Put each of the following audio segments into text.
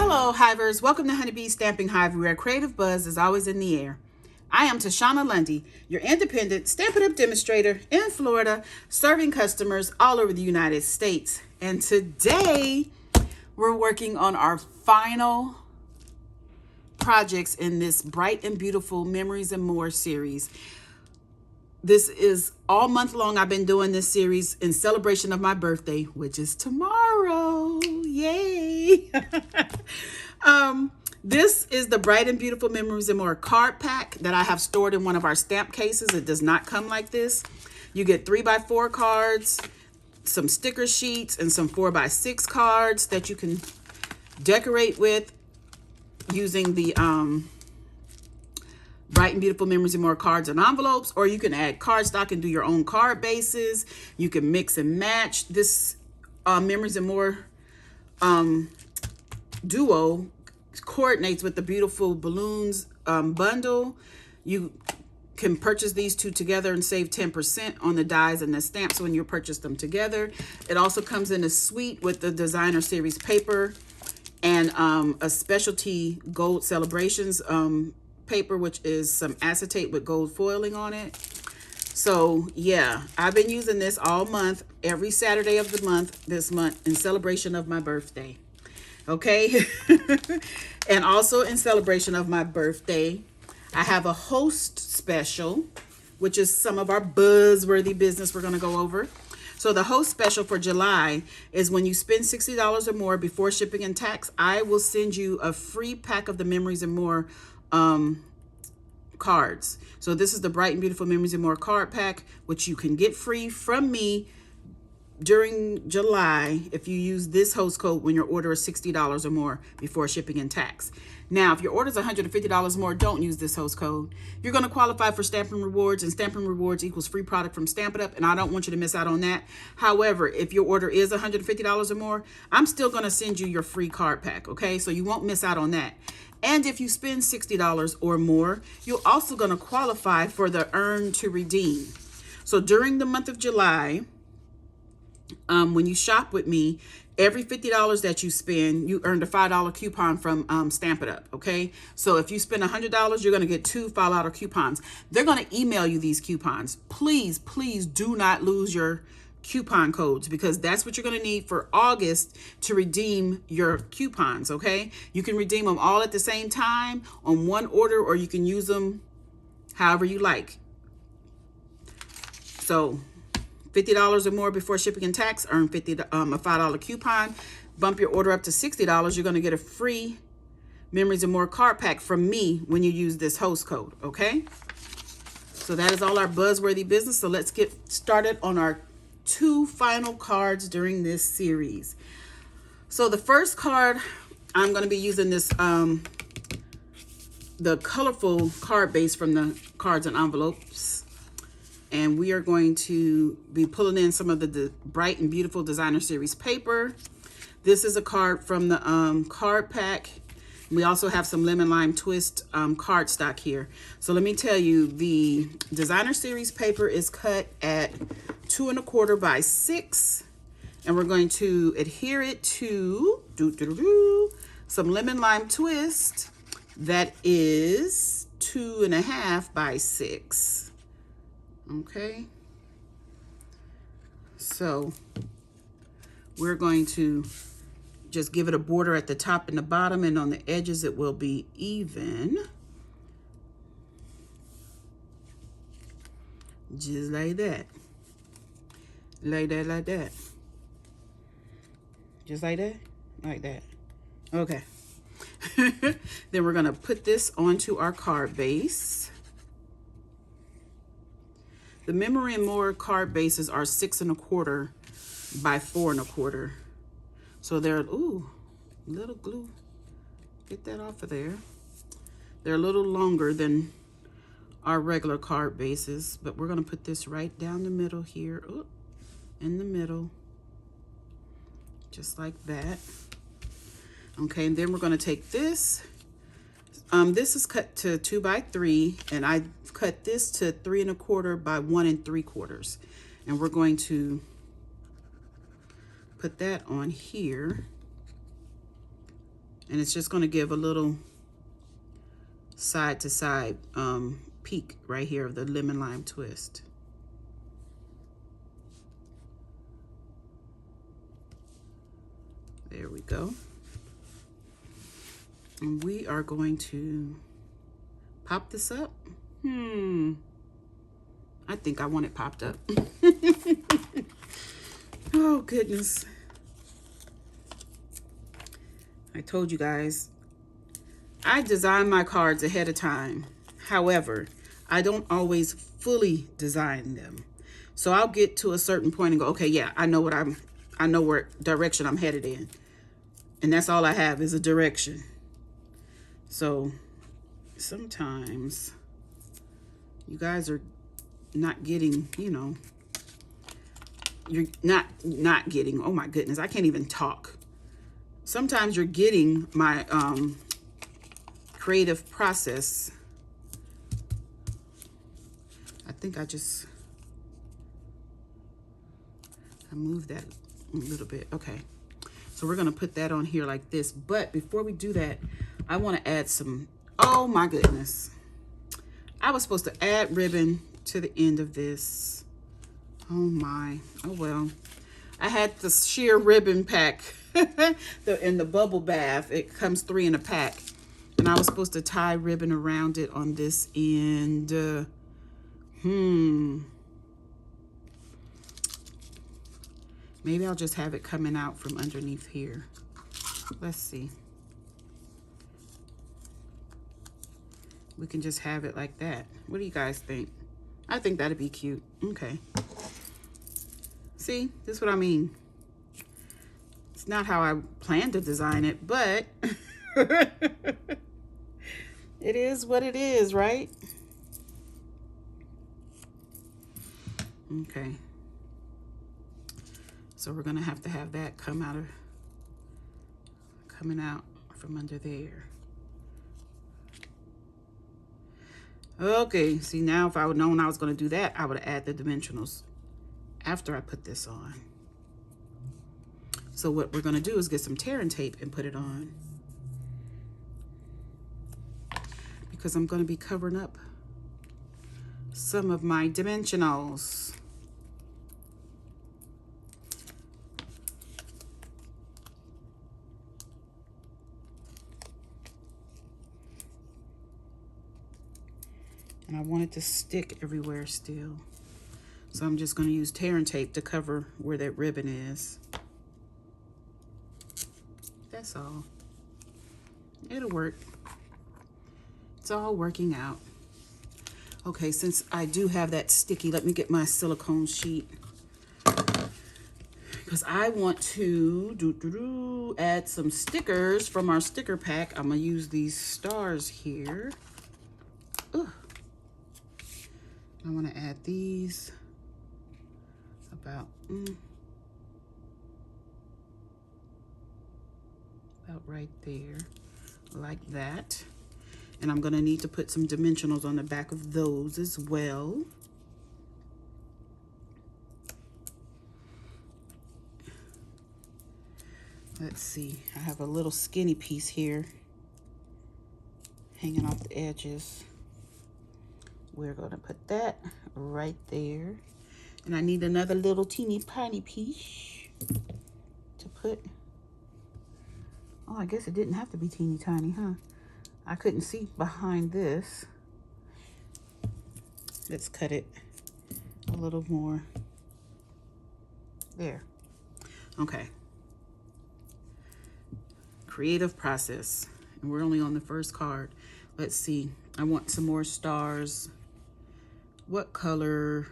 Hello, Hivers. Welcome to Honeybee Stamping Hive, where creative buzz is always in the air. I am Tashana Lundy, your independent Stampin' Up demonstrator in Florida, serving customers all over the United States. And today, we're working on our final projects in this Bright and Beautiful Memories and More series. This is all month long. I've been doing this series in celebration of my birthday, which is tomorrow. Yay! This is the Bright and Beautiful Memories and More card pack that I have stored in one of our stamp cases. It does not come like this. You get 3x4 cards, some sticker sheets, and some 4x6 cards that you can decorate with using the Bright and Beautiful Memories and More cards and envelopes, or you can add cardstock and do your own card bases. You can mix and match. This Memories and More duo coordinates with the Beautiful Balloons bundle. You can purchase these two together and save 10% on the dies and the stamps when you purchase them together. It also comes in a suite with the Designer Series paper and a specialty gold celebrations paper, which is some acetate with gold foiling on it. So yeah, I've been using this all month, every Saturday of the month this month, in celebration of my birthday. Okay. And also in celebration of my birthday, I have a host special, which is some of our buzzworthy business we're going to go over. So the host special for July is when you spend $60 or more before shipping and tax, I will send you a free pack of the Memories and More cards. So this is the Bright and Beautiful Memories and More card pack, which you can get free from me during July if you use this host code when your order is $60 or more before shipping and tax. Now, if your order is $150 more, don't use this host code. You're going to qualify for Stampin' Rewards, and Stampin' Rewards equals free product from Stampin' Up, and I don't want you to miss out on that. However, if your order is $150 or more, I'm still going to send you your free card pack, okay? So you won't miss out on that. And if you spend $60 or more, you're also going to qualify for the Earn to Redeem. So during the month of July, when you shop with me, every $50 that you spend, you earned a $5 coupon from Stampin' Up, okay? So if you spend $100, you're going to get 2 $5 coupons. They're going to email you these coupons. Please, please do not lose your coupon codes, because that's what you're going to need for August to redeem your coupons, okay? You can redeem them all at the same time on one order, or you can use them however you like. So $50 or more before shipping and tax, earn a $5 coupon. Bump your order up to $60, you're going to get a free Memories and More card pack from me when you use this host code, okay? So that is all our buzzworthy business. So let's get started on our 2 final cards during this series. So the first card, I'm going to be using this the colorful card base from the cards and envelopes. And we are going to be pulling in some of the Bright and Beautiful Designer Series paper. This is a card from the card pack. We also have some Lemon Lime Twist cardstock here. So let me tell you, the Designer Series paper is cut at 2 1/4 by 6. And we're going to adhere it to some Lemon Lime Twist that is 2 1/2 by 6. Okay, so we're going to just give it a border at the top and the bottom, and on the edges it will be even, just like that, like that, just like that, okay. Then we're going to put this onto our card base. The Memory and More card bases are 6 1/4 by 4 1/4. So they're, ooh, little glue. Get that off of there. They're a little longer than our regular card bases, but we're going to put this right down the middle here. Ooh, in the middle. Just like that. Okay, and then we're going to take this. This is cut to 2 by 3, and I cut this to 3 1/4 by 1 3/4. And we're going to put that on here And it's just going to give a little side to side peak right here of the lemon lime twist. There we go. And we are going to pop this up. I think I want it popped up. Oh, goodness. I told you guys, I design my cards ahead of time. However, I don't always fully design them. So I'll get to a certain point and go, okay, yeah, I know where direction I'm headed in. And that's all I have is a direction. So sometimes you guys are not getting, you know, you're not getting, oh my goodness, I can't even talk. Sometimes you're getting my creative process. I think I moved that a little bit. Okay. So we're going to put that on here like this. But before we do that, I want to add some, oh my goodness. I was supposed to add ribbon to the end of this. Oh my, oh well. I had the sheer ribbon pack in the bubble bath. It comes 3 in a pack. And I was supposed to tie ribbon around it on this end. Maybe I'll just have it coming out from underneath here. Let's see. We can just have it like that. What do you guys think? I think that'd be cute. Okay. See, this is what I mean. It's not how I planned to design it, but it is what it is, right? Okay. So we're gonna have to have that coming out from under there. Okay, see now if I would known I was gonna do that, I would add the dimensionals after I put this on. So what we're gonna do is get some tearing tape and put it on, because I'm gonna be covering up some of my dimensionals. And I want it to stick everywhere still. So I'm just going to use tearing tape to cover where that ribbon is. That's all. It'll work. It's all working out. Okay, since I do have that sticky, let me get my silicone sheet. Because I want to add some stickers from our sticker pack. I'm going to use these stars here. Ugh. I want to add these about right there, like that. And I'm going to need to put some dimensionals on the back of those as well. Let's see, I have a little skinny piece here hanging off the edges. We're going to put that right there. And I need another little teeny tiny piece to put. Oh, I guess it didn't have to be teeny tiny, huh? I couldn't see behind this. Let's cut it a little more. There. Okay. Creative process. And we're only on the first card. Let's see. I want some more stars. What color?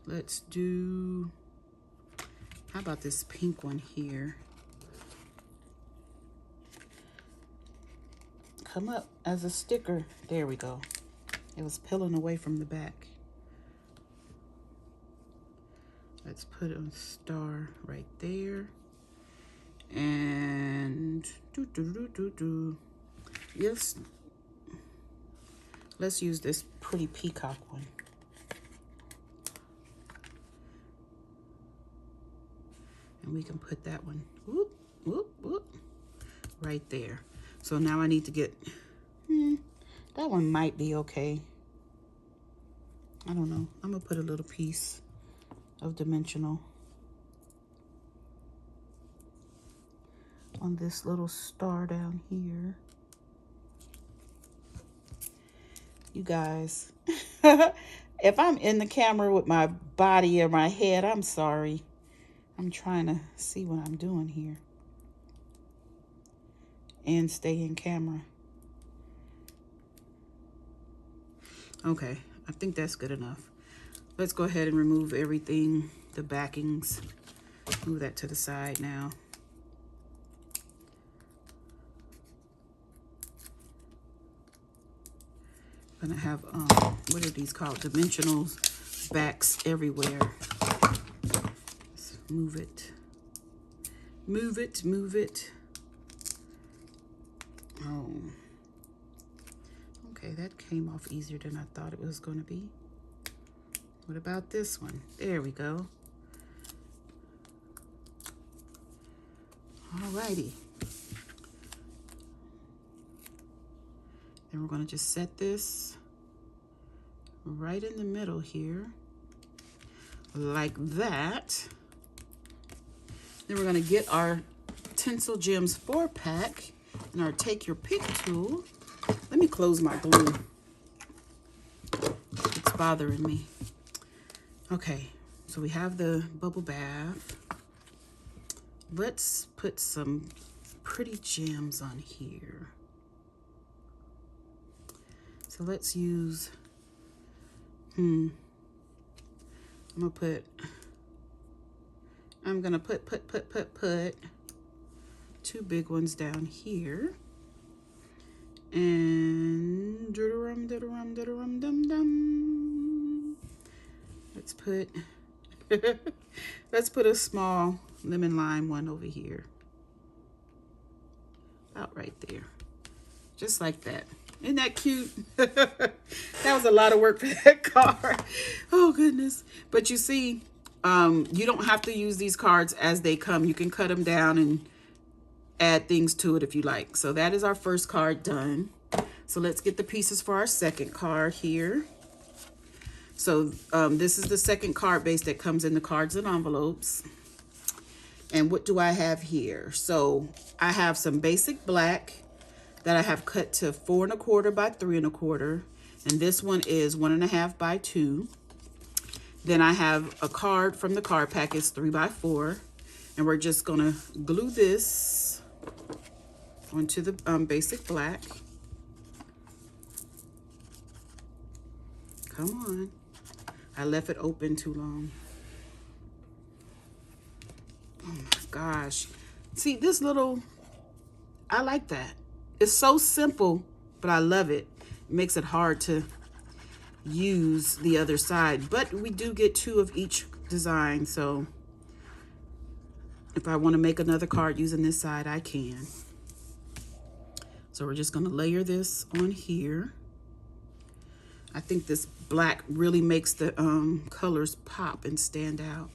Let's do, how about this pink one here? Come up as a sticker. There we go. It was peeling away from the back. Let's put a star right there. And yes. Let's use this pretty peacock one. And we can put that one, whoop, whoop, whoop. right there. So now I need to get, that one might be okay. I don't know. I'm gonna put a little piece of dimensional on this little star down here. You guys, if I'm in the camera with my body or my head, I'm sorry. I'm trying to see what I'm doing here and stay in camera. Okay, I think that's good enough. Let's go ahead and remove everything, the backings. Move that to the side now. I'm gonna have, what are these called? Dimensionals, backs everywhere. Let's move it. Move it, move it. Oh. Okay, that came off easier than I thought it was gonna be. What about this one? There we go. Alrighty. Then we're gonna just set this right in the middle here, like that. Then we're gonna get our Tinsel Gems 4-pack and our Take Your Pick tool. Let me close my glue. It's bothering me. Okay, so we have the bubble bath. Let's put some pretty gems on here. So let's use, I'm gonna put two big ones down here. And let's put let's put a small lemon lime one over here. About right there. Just like that. Isn't that cute? That was a lot of work for that card. Oh goodness. But you see, you don't have to use these cards as they come. You can cut them down and add things to it if you like. So that is our first card done. So let's get the pieces for our second card here. So this is the second card base that comes in the cards and envelopes. And what do I have here? So I have some basic black that I have cut to 4 1/4 by 3 1/4. And this one is 1 1/2 by 2. Then I have a card from the card pack. It's 3 by 4. And we're just gonna glue this onto the basic black. Come on. I left it open too long. Oh my gosh. See, this little, I like that. It's so simple, but I love it. It makes it hard to use the other side, but we do get 2 of each design. So if I want to make another card using this side, I can. So we're just going to layer this on here. I think this black really makes the colors pop and stand out.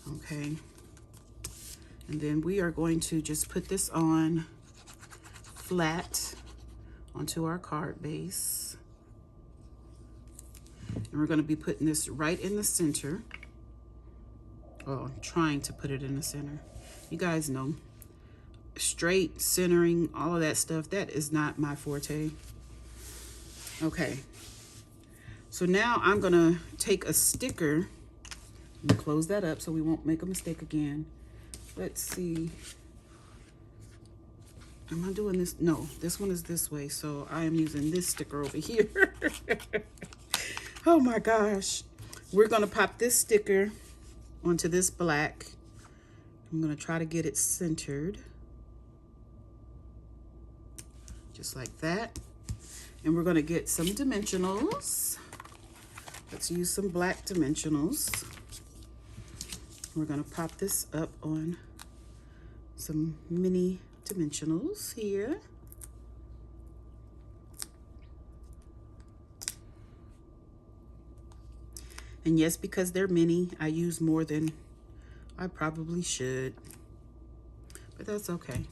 Okay. And then we are going to just put this on flat onto our card base. And we're going to be putting this right in the center. Oh, I'm trying to put it in the center. You guys know, straight, centering, all of that stuff, that is not my forte. Okay. So now I'm going to take a sticker and close that up so we won't make a mistake again. Let's see. Am I doing this? No, this one is this way. So I am using this sticker over here. Oh my gosh. We're going to pop this sticker onto this black. I'm going to try to get it centered. Just like that. And we're going to get some dimensionals. Let's use some black dimensionals. We're going to pop this up on some mini dimensionals here. And yes, because they're mini, I use more than I probably should, but that's okay.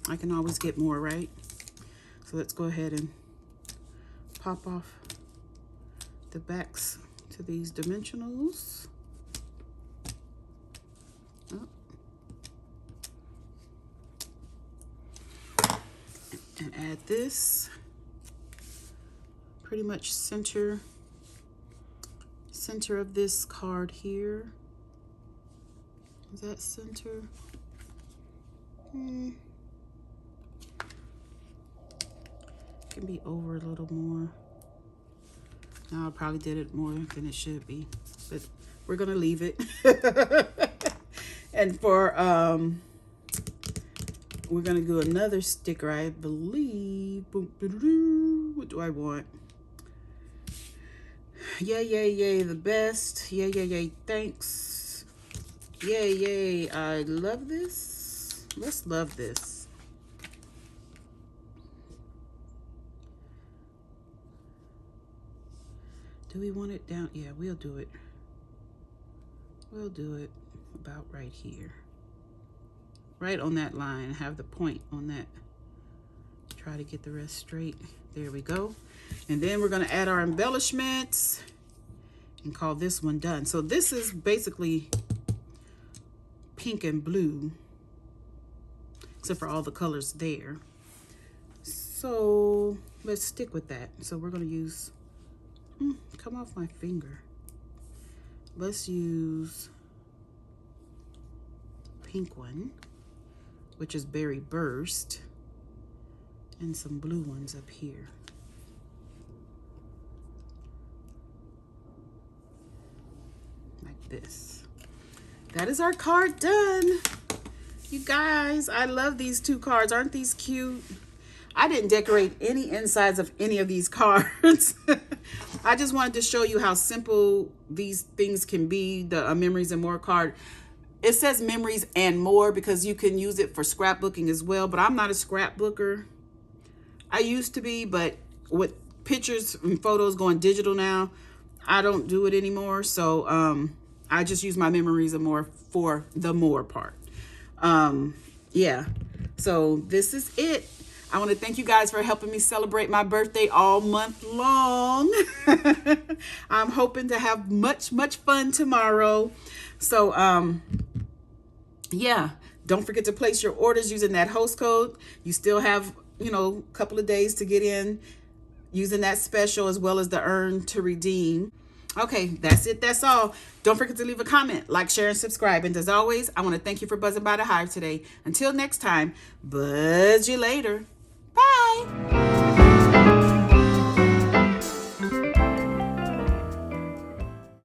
I can always get more, right? So let's go ahead and pop off the backs to these dimensionals. Oh. And add this. Pretty much center of this card here. Is that center? Can be over a little more. No, I probably did it more than it should be, but we're gonna leave it. And for we're gonna do another sticker, I believe. What do I want? Yay, yay, yay, the best. Yay, yay, yay, thanks. Yay, yay, I love this. Let's love this. Do we want it down? Yeah, we'll do it. We'll do it about right here. Right on that line. Have the point on that. Try to get the rest straight. There we go. And then we're going to add our embellishments and call this one done. So this is basically pink and blue, except for all the colors there. So let's stick with that. So we're going to use, come off my finger. Let's use pink one, which is Berry Burst, and some blue ones up here. Like this. That is our card done. You guys, I love these two cards. Aren't these cute? I didn't decorate any insides of any of these cards. I just wanted to show you how simple these things can be. The Memories and More card. It says Memories and More because you can use it for scrapbooking as well, but I'm not a scrapbooker. I used to be, but with pictures and photos going digital now, I don't do it anymore. So I just use my Memories and More for the more part. Yeah, so this is it. I want to thank you guys for helping me celebrate my birthday all month long. I'm hoping to have much fun tomorrow. So yeah, don't forget to place your orders using that host code. You still have, you know, a couple of days to get in using that special, as well as the earn to redeem. Okay, that's it. That's all. Don't forget to leave a comment, like, share, and subscribe. And as always, I want to thank you for buzzing by the Hive today. Until next time, buzz you later. Bye.